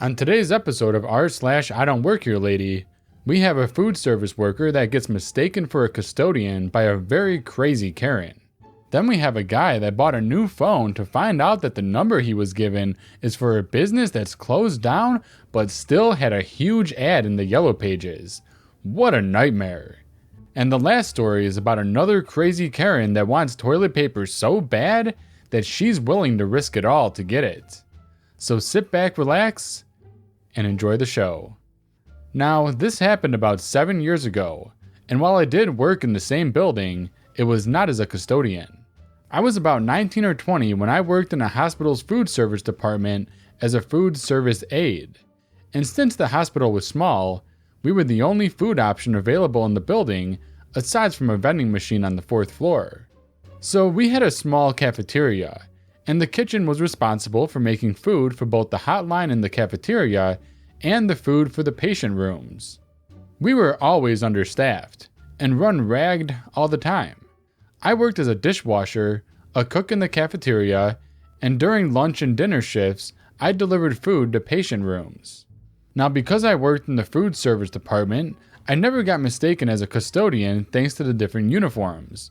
On today's episode of r/idontworkehrelady, we have a food service worker that gets mistaken for a custodian by a very crazy Karen. Then we have a guy that bought a new phone to find out that the number he was given is for a business that's closed down but still had a huge ad in the yellow pages. What a nightmare. And the last story is about another crazy Karen that wants toilet paper so bad that she's willing to risk it all to get it. So sit back, relax, and enjoy the show. Now, this happened about 7 years ago, and while I did work in the same building, it was not as a custodian. I was about 19 or 20 when I worked in a hospital's food service department as a food service aide. And since the hospital was small, we were the only food option available in the building aside from a vending machine on the 4th floor. So we had a small cafeteria, and the kitchen was responsible for making food for both the hotline in the cafeteria and the food for the patient rooms. We were always understaffed and run ragged all the time. I worked as a dishwasher, a cook in the cafeteria, and during lunch and dinner shifts, I delivered food to patient rooms. Now, because I worked in the food service department, I never got mistaken as a custodian thanks to the different uniforms.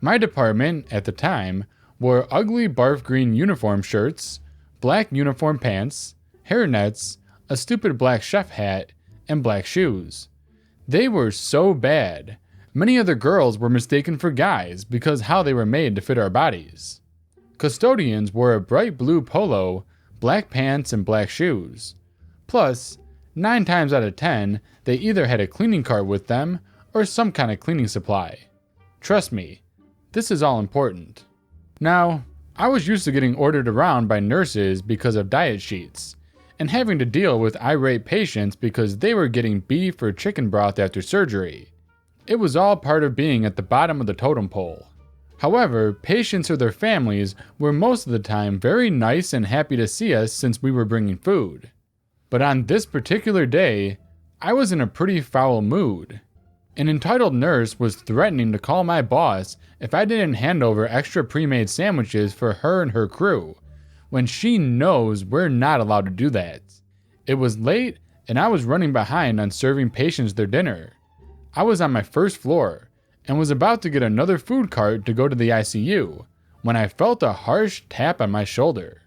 My department, at the time, wore ugly barf green uniform shirts, black uniform pants, hairnets, a stupid black chef hat, and black shoes. They were so bad. Many other girls were mistaken for guys because how they were made to fit our bodies. Custodians wore a bright blue polo, black pants, and black shoes. Plus, 9 times out of 10, they either had a cleaning cart with them or some kind of cleaning supply. Trust me, this is all important. Now, I was used to getting ordered around by nurses because of diet sheets, and having to deal with irate patients because they were getting beef or chicken broth after surgery. It was all part of being at the bottom of the totem pole. However, patients or their families were most of the time very nice and happy to see us since we were bringing food. But on this particular day, I was in a pretty foul mood. An entitled nurse was threatening to call my boss if I didn't hand over extra pre-made sandwiches for her and her crew, when she knows we're not allowed to do that. It was late, and I was running behind on serving patients their dinner. I was on my first floor, and was about to get another food cart to go to the ICU, when I felt a harsh tap on my shoulder.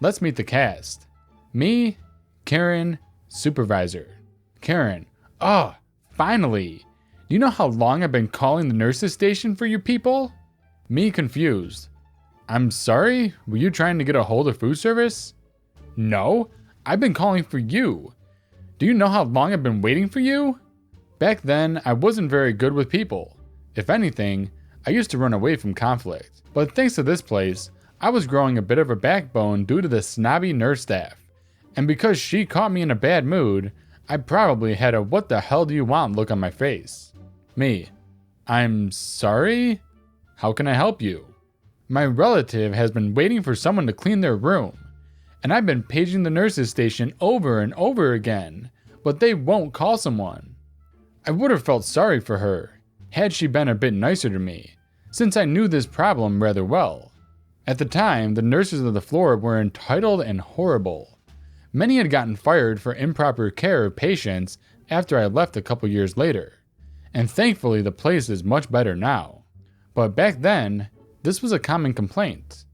Let's meet the cast. Me, Karen, supervisor. Karen, finally! Do you know how long I've been calling the nurses station for you people? Me, confused. I'm sorry, were you trying to get a hold of food service? No, I've been calling for you. Do you know how long I've been waiting for you? Back then, I wasn't very good with people. If anything, I used to run away from conflict. But thanks to this place, I was growing a bit of a backbone due to the snobby nurse staff. And because she caught me in a bad mood, I probably had a "what the hell do you want" look on my face. Me, I'm sorry? How can I help you? My relative has been waiting for someone to clean their room, and I've been paging the nurses station over and over again, but they won't call someone. I would have felt sorry for her, had she been a bit nicer to me, since I knew this problem rather well. At the time, the nurses of the floor were entitled and horrible. Many had gotten fired for improper care of patients after I left a couple years later, and thankfully the place is much better now. But back then, this was a common complaint.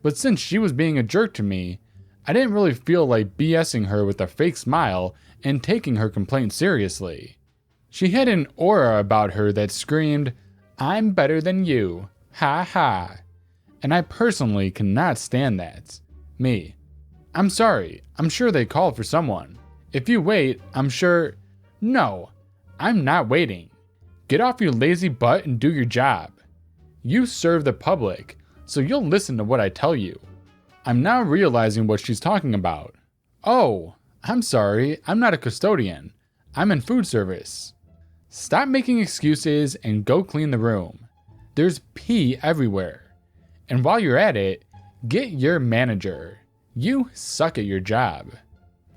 But since she was being a jerk to me, I didn't really feel like BSing her with a fake smile and taking her complaint seriously. She had an aura about her that screamed, "I'm better than you, ha ha." And I personally cannot stand that. Me, I'm sorry, I'm sure they called for someone. If you wait, I'm sure... No, I'm not waiting. Get off your lazy butt and do your job. You serve the public, so you'll listen to what I tell you. I'm now realizing what she's talking about. Oh, I'm sorry, I'm not a custodian. I'm in food service. Stop making excuses and go clean the room. There's pee everywhere. And while you're at it, get your manager. You suck at your job.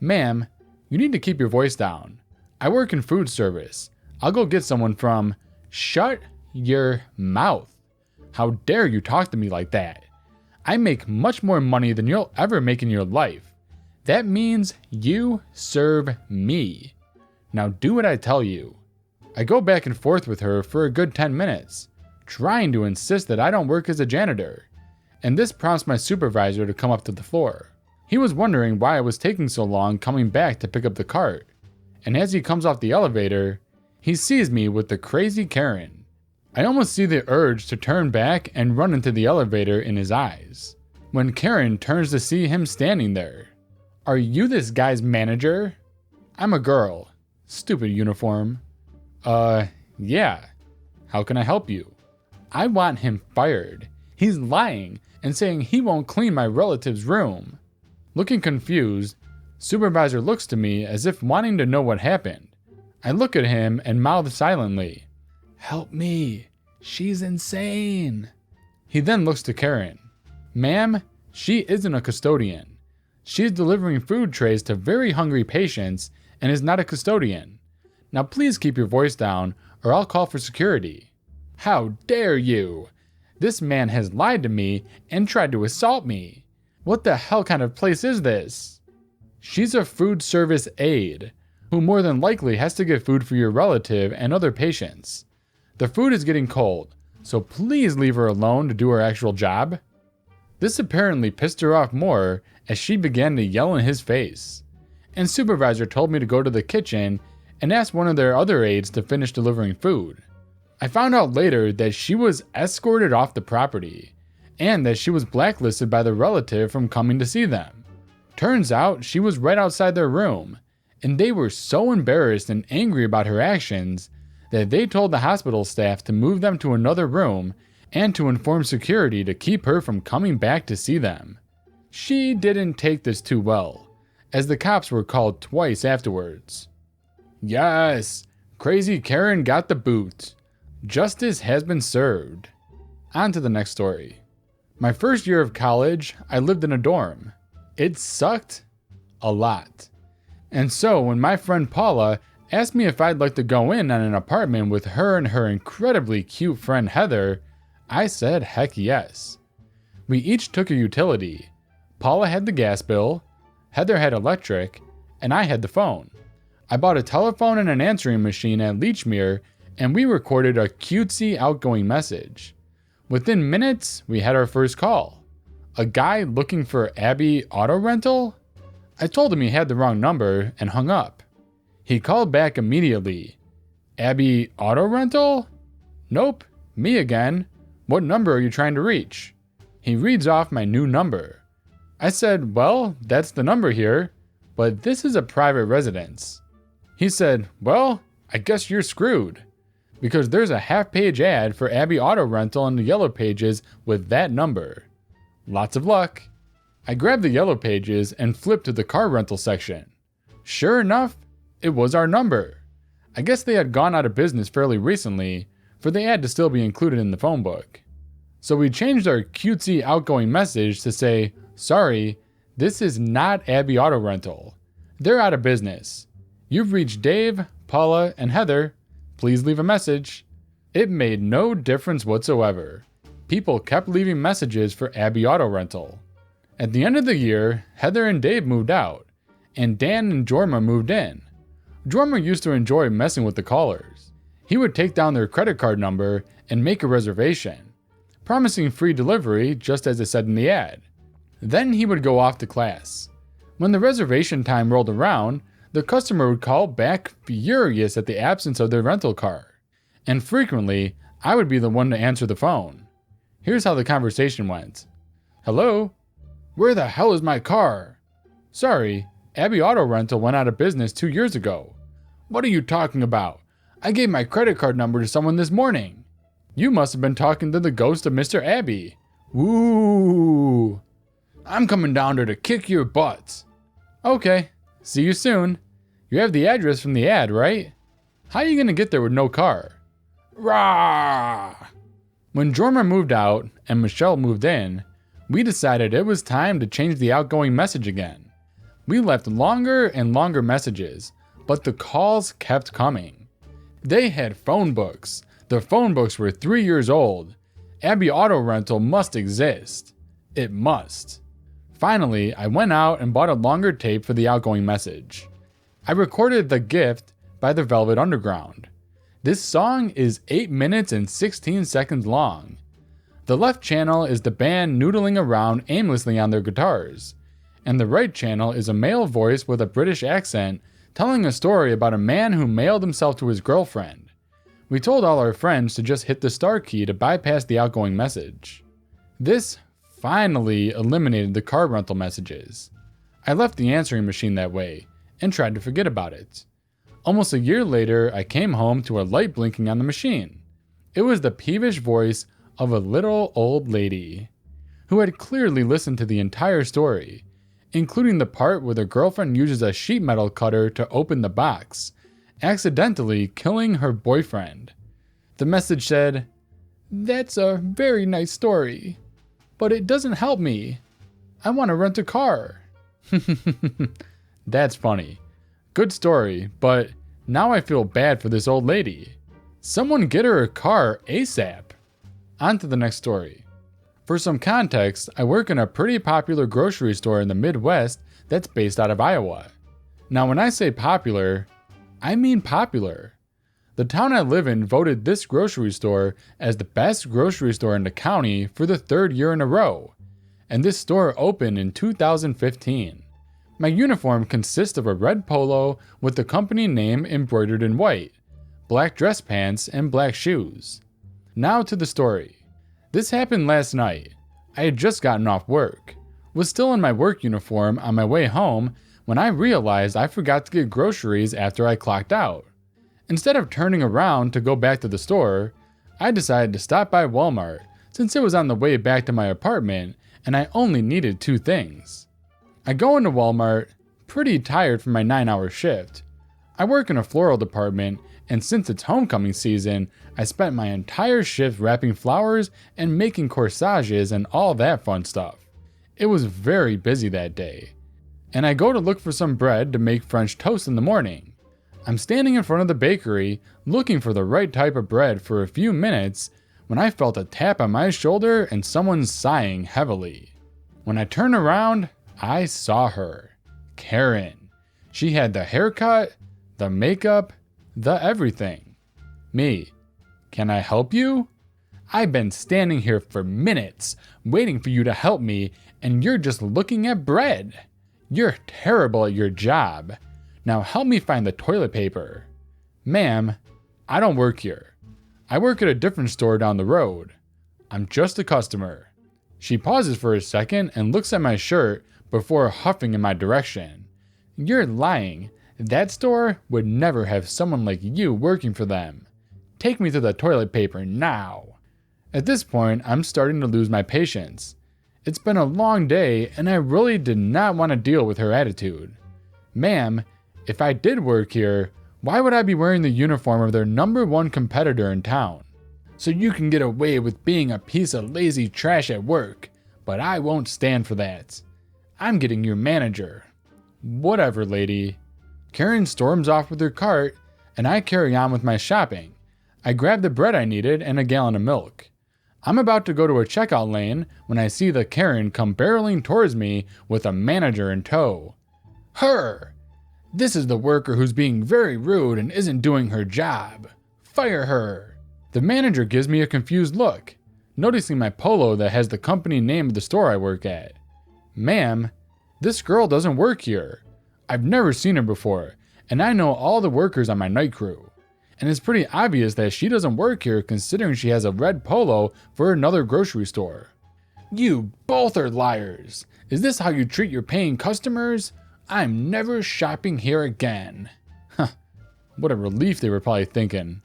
Ma'am, you need to keep your voice down. I work in food service. I'll go get someone from... Shut your mouth. How dare you talk to me like that? I make much more money than you'll ever make in your life. That means you serve me. Now do what I tell you. I go back and forth with her for a good 10 minutes, trying to insist that I don't work as a janitor, and this prompts my supervisor to come up to the floor. He was wondering why I was taking so long coming back to pick up the cart, and as he comes off the elevator, he sees me with the crazy Karen. I almost see the urge to turn back and run into the elevator in his eyes, when Karen turns to see him standing there. Are you this guy's manager? I'm a girl. Stupid uniform. Yeah. How can I help you? I want him fired. He's lying and saying he won't clean my relative's room. Looking confused, supervisor looks to me as if wanting to know what happened. I look at him and mouth silently, "Help me. She's insane." He then looks to Karen. "Ma'am, she isn't a custodian. She's delivering food trays to very hungry patients and is not a custodian. Now please keep your voice down or I'll call for security." How dare you? This man has lied to me and tried to assault me. What the hell kind of place is this? She's a food service aide, who more than likely has to get food for your relative and other patients. The food is getting cold, so please leave her alone to do her actual job. This apparently pissed her off more as she began to yell in his face. And supervisor told me to go to the kitchen and ask one of their other aides to finish delivering food. I found out later that she was escorted off the property and that she was blacklisted by the relative from coming to see them. Turns out she was right outside their room, and they were so embarrassed and angry about her actions that they told the hospital staff to move them to another room and to inform security to keep her from coming back to see them. She didn't take this too well, as the cops were called twice afterwards. Yes, crazy Karen got the boot. Justice has been served. On to the next story. My first year of college, I lived in a dorm. It sucked a lot. And so when my friend Paula asked me if I'd like to go in on an apartment with her and her incredibly cute friend Heather, I said heck yes. We each took a utility. Paula had the gas bill, Heather had electric, and I had the phone. I bought a telephone and an answering machine at Lechmere, and we recorded a cutesy outgoing message. Within minutes, we had our first call. A guy looking for Abby Auto Rental? I told him he had the wrong number and hung up. He called back immediately. Abby Auto Rental? Nope, me again. What number are you trying to reach? He reads off my new number. I said, well, that's the number here, but this is a private residence. He said, well, I guess you're screwed, because there's a half-page ad for Abby Auto Rental in the yellow pages with that number. Lots of luck. I grabbed the yellow pages and flipped to the car rental section. Sure enough, it was our number. I guess they had gone out of business fairly recently for the ad to still be included in the phone book. So we changed our cutesy outgoing message to say, sorry, this is not Abby Auto Rental. They're out of business. You've reached Dave, Paula, and Heather. Please leave a message. It made no difference whatsoever. People kept leaving messages for Abby Auto Rental. At the end of the year, Heather and Dave moved out, and Dan and Jorma moved in. Jorma used to enjoy messing with the callers. He would take down their credit card number and make a reservation, promising free delivery just as it said in the ad. Then he would go off to class. When the reservation time rolled around, the customer would call back furious at the absence of their rental car. And frequently, I would be the one to answer the phone. Here's how the conversation went. Hello? Where the hell is my car? Sorry, Abby Auto Rental went out of business 2 years ago. What are you talking about? I gave my credit card number to someone this morning. You must have been talking to the ghost of Mr. Abby. Woo! I'm coming down there to kick your butts. Okay, see you soon. You have the address from the ad, right? How are you gonna get there with no car? Rah! When Jorma moved out and Michelle moved in, we decided it was time to change the outgoing message again. We left longer and longer messages, but the calls kept coming. They had phone books. The phone books were 3 years old. Abby Auto Rental must exist. It must. Finally, I went out and bought a longer tape for the outgoing message. I recorded The Gift by the Velvet Underground. This song is 8 minutes and 16 seconds long. The left channel is the band noodling around aimlessly on their guitars, and the right channel is a male voice with a British accent telling a story about a man who mailed himself to his girlfriend. We told all our friends to just hit the star key to bypass the outgoing message. This finally eliminated the car rental messages. I left the answering machine that way and tried to forget about it. Almost a year later, I came home to a light blinking on the machine. It was the peevish voice of a little old lady who had clearly listened to the entire story, including the part where the girlfriend uses a sheet metal cutter to open the box, accidentally killing her boyfriend. The message said, "That's a very nice story, but it doesn't help me. I want to rent a car." That's funny. Good story, but now I feel bad for this old lady. Someone get her a car ASAP. On to the next story. For some context, I work in a pretty popular grocery store in the Midwest that's based out of Iowa. Now, when I say popular, I mean popular. The town I live in voted this grocery store as the best grocery store in the county for the 3rd year in a row, and this store opened in 2015. My uniform consists of a red polo with the company name embroidered in white, black dress pants, and black shoes. Now to the story. This happened last night. I had just gotten off work, was still in my work uniform on my way home when I realized I forgot to get groceries after I clocked out. Instead of turning around to go back to the store, I decided to stop by Walmart since it was on the way back to my apartment and I only needed 2 things. I go into Walmart, pretty tired from my 9-hour shift. I work in a floral department, and since it's homecoming season, I spent my entire shift wrapping flowers and making corsages and all that fun stuff. It was very busy that day. And I go to look for some bread to make French toast in the morning. I'm standing in front of the bakery, looking for the right type of bread for a few minutes, when I felt a tap on my shoulder and someone sighing heavily. When I turned around, I saw her. Karen. She had the haircut, the makeup, the everything. Me. Can I help you? I've been standing here for minutes, waiting for you to help me, and you're just looking at bread. You're terrible at your job. Now help me find the toilet paper. Ma'am, I don't work here. I work at a different store down the road. I'm just a customer. She pauses for a second and looks at my shirt before huffing in my direction. You're lying. That store would never have someone like you working for them. Take me to the toilet paper now. At this point, I'm starting to lose my patience. It's been a long day and I really did not want to deal with her attitude. Ma'am, if I did work here, why would I be wearing the uniform of their #1 competitor in town? So you can get away with being a piece of lazy trash at work, but I won't stand for that. I'm getting your manager. Whatever, lady. Karen storms off with her cart, and I carry on with my shopping. I grab the bread I needed and a gallon of milk. I'm about to go to a checkout lane when I see the Karen come barreling towards me with a manager in tow. Her! This is the worker who's being very rude and isn't doing her job. Fire her! The manager gives me a confused look, noticing my polo that has the company name of the store I work at. Ma'am, this girl doesn't work here. I've never seen her before, and I know all the workers on my night crew. And it's pretty obvious that she doesn't work here considering she has a red polo for another grocery store. You both are liars. Is this how you treat your paying customers? I'm never shopping here again. Huh, what a relief they were probably thinking.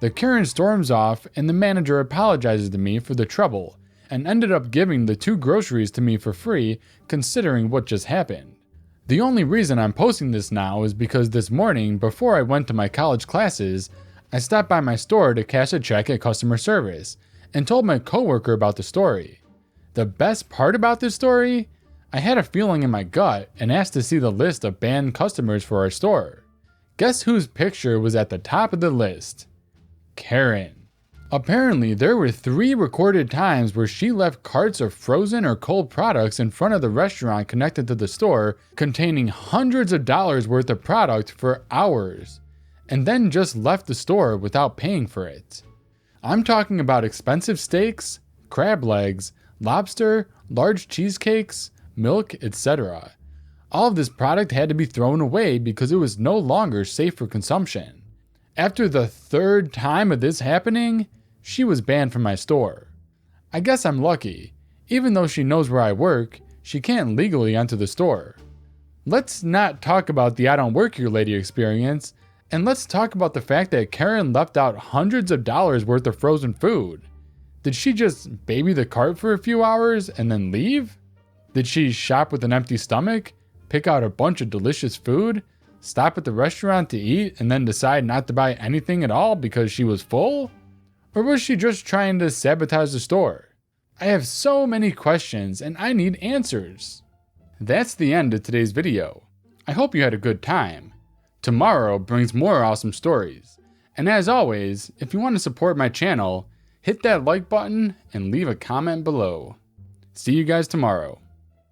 The Karen storms off and the manager apologizes to me for the trouble and ended up giving the 2 groceries to me for free considering what just happened. The only reason I'm posting this now is because this morning, before I went to my college classes, I stopped by my store to cash a check at customer service and told my coworker about the story. The best part about this story? I had a feeling in my gut and asked to see the list of banned customers for our store. Guess whose picture was at the top of the list? Karen. Apparently, there were 3 recorded times where she left carts of frozen or cold products in front of the restaurant connected to the store containing hundreds of dollars worth of product for hours, and then just left the store without paying for it. I'm talking about expensive steaks, crab legs, lobster, large cheesecakes, milk, etc. All of this product had to be thrown away because it was no longer safe for consumption. After the 3rd time of this happening, she was banned from my store. I guess I'm lucky. Even though she knows where I work, she can't legally enter the store. Let's not talk about the I Don't Work Here Lady experience, and let's talk about the fact that Karen left out hundreds of dollars worth of frozen food. Did she just baby the cart for a few hours and then leave? Did she shop with an empty stomach, pick out a bunch of delicious food, stop at the restaurant to eat, and then decide not to buy anything at all because she was full? Or was she just trying to sabotage the store? I have so many questions and I need answers. That's the end of today's video. I hope you had a good time. Tomorrow brings more awesome stories. And as always, if you want to support my channel, hit that like button and leave a comment below. See you guys tomorrow.